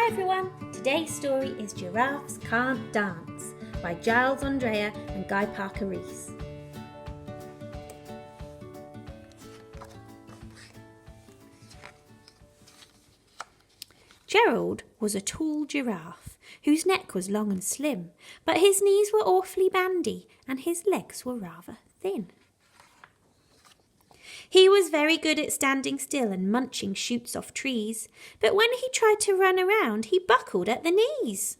Hi everyone, today's story is Giraffes Can't Dance by Giles, Andreae and Parker-Rees. Gerald was a tall giraffe whose neck was long and slim, but his knees were awfully bandy and his legs were rather thin. He was very good at standing still and munching shoots off trees, but when he tried to run around, he buckled at the knees.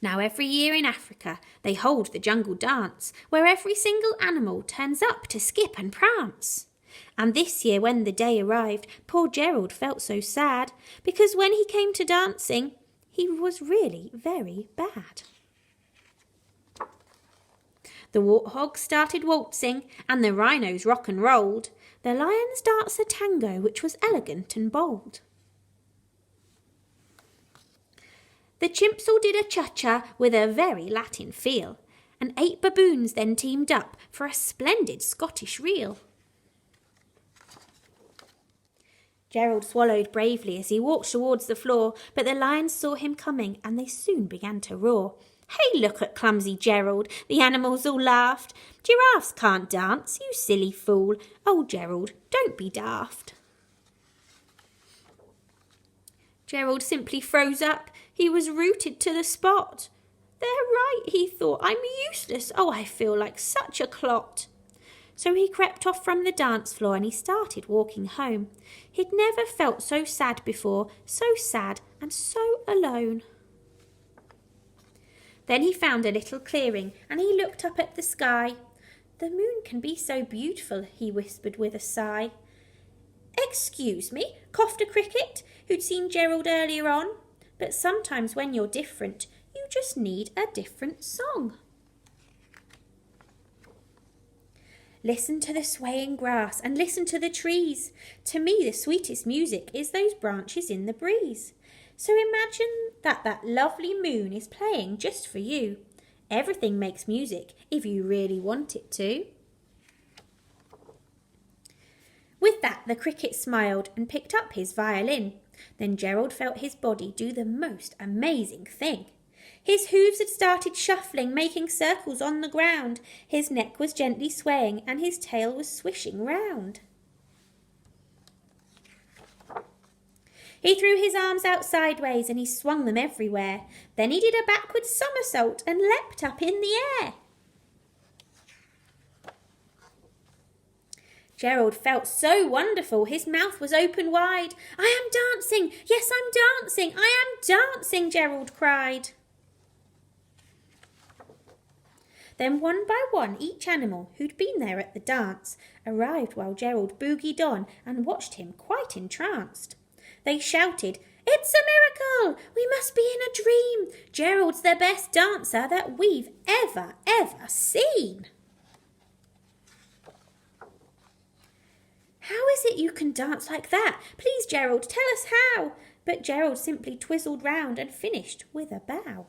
Now every year in Africa they hold the jungle dance, where every single animal turns up to skip and prance. And this year when the day arrived, poor Gerald felt so sad, because when he came to dancing, he was really very bad. The warthogs started waltzing, and the rhinos rock and rolled. The lions danced a tango which was elegant and bold. The chimps all did a cha-cha with a very Latin feel, and 8 baboons then teamed up for a splendid Scottish reel. Gerald swallowed bravely as he walked towards the floor, but the lions saw him coming and they soon began to roar. "Hey, look at clumsy Gerald," the animals all laughed. "Giraffes can't dance, you silly fool. Oh, Gerald, don't be daft." Gerald simply froze up. He was rooted to the spot. "They're right," he thought. "I'm useless. Oh, I feel like such a clot." So he crept off from the dance floor and he started walking home. He'd never felt so sad before, so sad and so alone. Then he found a little clearing and he looked up at the sky. "The moon can be so beautiful," he whispered with a sigh. "Excuse me," coughed a cricket who'd seen Gerald earlier on. "But sometimes when you're different, you just need a different song." Listen to the swaying grass and listen to the trees. To me the sweetest music is those branches in the breeze. So imagine that lovely moon is playing just for you. Everything makes music if you really want it to. With that the cricket smiled and picked up his violin. Then Gerald felt his body do the most amazing thing. His hooves had started shuffling, making circles on the ground. His neck was gently swaying and his tail was swishing round. He threw his arms out sideways and he swung them everywhere. Then he did a backward somersault and leapt up in the air. Gerald felt so wonderful, his mouth was open wide. "I am dancing, yes, I'm dancing, I am dancing," Gerald cried. Then one by one each animal who'd been there at the dance arrived while Gerald boogied on and watched him quite entranced. They shouted, "It's a miracle! We must be in a dream! Gerald's the best dancer that we've ever seen!" "How is it you can dance like that? Please, Gerald, tell us how!" But Gerald simply twizzled round and finished with a bow.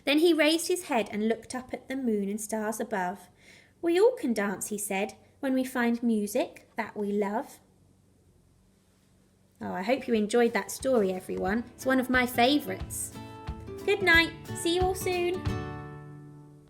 Then he raised his head and looked up at the moon and stars above. "We all can dance," he said, "when we find music that we love." Oh, I hope you enjoyed that story, everyone. It's one of my favourites. Good night. See you all soon.